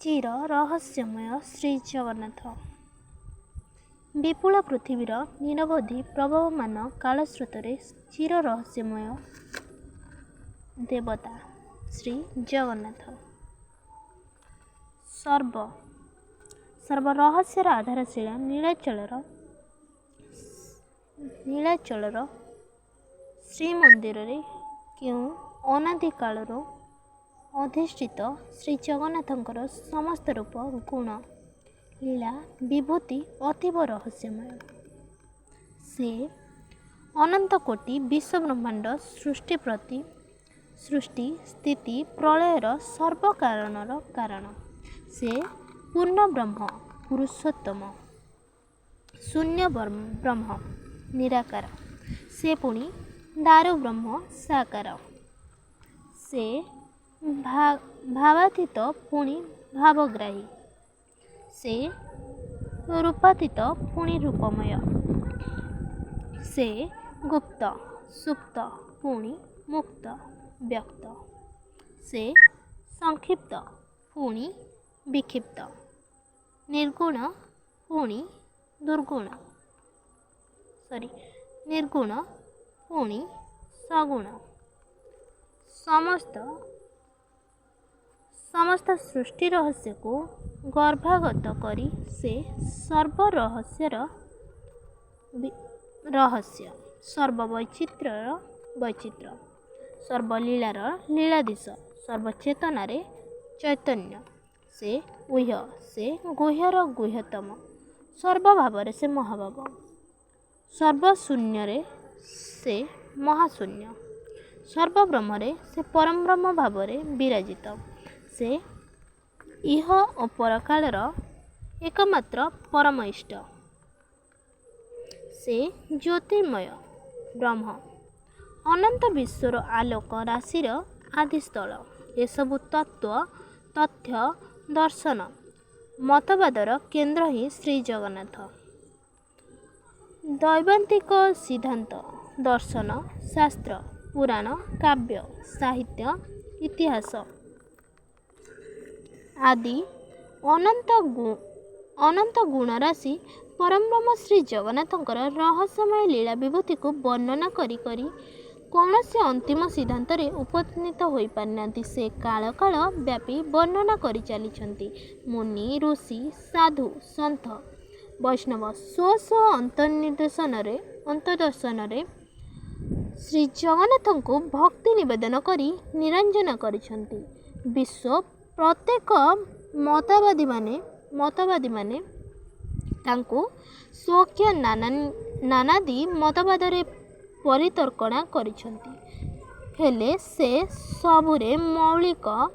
ଚିର ରହସ୍ୟମୟ ଶ୍ରୀ ଜଗନ୍ନାଥ। ବିପୁଳ ପୃଥିବୀର ନିରବଧି ପ୍ରବହମାନ କାଳସ୍ରୋତରେ ଚିର ରହସ୍ୟମୟ ଦେବତା ଶ୍ରୀ ଜଗନ୍ନାଥ। ସର୍ବ ରହସ୍ୟର ଆଧାରଶୀଳା ନୀଳାଚଳର ଶ୍ରୀମନ୍ଦିରରେ କେଉଁ ଅନାଦି କାଳରୁ ଅଧିଷ୍ଠିତ ଶ୍ରୀ ଜଗନ୍ନାଥଙ୍କର ସମସ୍ତ ରୂପ ଗୁଣ ଲୀଳା ବିଭୂତି ଅତୀବ ରହସ୍ୟମୟ। ସେ ଅନନ୍ତ କୋଟି ବିଶ୍ୱବ୍ରହ୍ମାଣ୍ଡ ସୃଷ୍ଟି ସ୍ଥିତି ପ୍ରଳୟର ସର୍ବକାରଣର କାରଣ। ସେ ପୂର୍ଣ୍ଣ ବ୍ରହ୍ମ ପୁରୁଷୋତ୍ତମ ଶୂନ୍ୟ ବ୍ରହ୍ମ ନିରାକାର। ସେ ପୁଣି ଦାରୁ ବ୍ରହ୍ମ ସାକାର। ସେ ଭାବାତୀତ ପୁଣି ଭାବଗ୍ରାହୀ। ସେ ରୂପାତୀତ ପୁଣି ରୂପମୟ। ସେ ଗୁପ୍ତ ସୁପ୍ତ ପୁଣି ମୁକ୍ତ ବ୍ୟକ୍ତ। ସେ ସଂକ୍ଷିପ୍ତ ପୁଣି ବିକ୍ଷିପ୍ତ, ନିର୍ଗୁଣ ପୁଣି ସଗୁଣ। ସମସ୍ତ ସୃଷ୍ଟି ରହସ୍ୟକୁ ଗର୍ଭାଗତ କରି ସେ ସର୍ବରହସ୍ୟର ରହସ୍ୟ, ସର୍ବବୈଚିତ୍ର୍ୟର ବୈଚିତ୍ର୍ୟ, ସର୍ବଲୀଳାର ଲୀଳାଧୀଶ, ସର୍ବଚେତନାରେ ଚୈତନ୍ୟ। ସେ ଗୁହ୍ୟ, ସେ ଗୁହ୍ୟର ଗୁହ୍ୟତମ, ସର୍ବଭାବରେ ସେ ମହାଭାବ, ସର୍ବଶୂନ୍ୟରେ ସେ ମହାଶୂନ୍ୟ, ସର୍ବବ୍ରହ୍ମରେ ସେ ପରଂବ୍ରହ୍ମ ଭାବରେ ବିରାଜିତ। ସେ ଇହ ଓ ପରକାଳର ଏକମାତ୍ର ପରମ ଇଷ୍ଟ। ସେ ଜ୍ୟୋତିର୍ମୟ ବ୍ରହ୍ମ, ଅନନ୍ତ ବିଶ୍ୱର ଆଲୋକ ରାଶିର ଆଦିସ୍ଥଳ। ଏସବୁ ତଥ୍ୟ ଦର୍ଶନ ମତବାଦର କେନ୍ଦ୍ର ହିଁ ଶ୍ରୀ ଜଗନ୍ନାଥ। ଦୈବାନ୍ତିକ ସିଦ୍ଧାନ୍ତ, ଦର୍ଶନ, ଶାସ୍ତ୍ର, ପୁରାଣ, କାବ୍ୟ, ସାହିତ୍ୟ, ଇତିହାସ ଆଦି ଅନନ୍ତ ଗୁଣରାଶି ପରଂବ୍ରହ୍ମ ଶ୍ରୀ ଜଗନ୍ନାଥଙ୍କର ରହସ୍ୟମୟ ଲୀଳା ବିଭୂତିକୁ ବର୍ଣ୍ଣନା କରି କୌଣସି ଅନ୍ତିମ ସିଦ୍ଧାନ୍ତରେ ଉପନୀତ ହୋଇପାରିନାହାନ୍ତି। ସେ କାଳ ବ୍ୟାପୀ ବର୍ଣ୍ଣନା କରି ଚାଲିଛନ୍ତି। ମୁନି ଋଷି ସାଧୁ ସନ୍ଥ ବୈଷ୍ଣବ ସ୍ୱ ଅନ୍ତର୍ଦର୍ଶନରେ ଶ୍ରୀ ଜଗନ୍ନାଥଙ୍କୁ ଭକ୍ତି ନିବେଦନ କରି ନିରଞ୍ଜନ କରିଛନ୍ତି। ବିଶ୍ୱ ପ୍ରତ୍ୟେକ ମତବାଦୀମାନେ ତାଙ୍କୁ ସ୍ୱକୀୟ ନାନାଦି ମତବାଦରେ ପରିତର୍କଣା କରିଛନ୍ତି, ହେଲେ ସେ ସବୁରେ ମୌଳିକ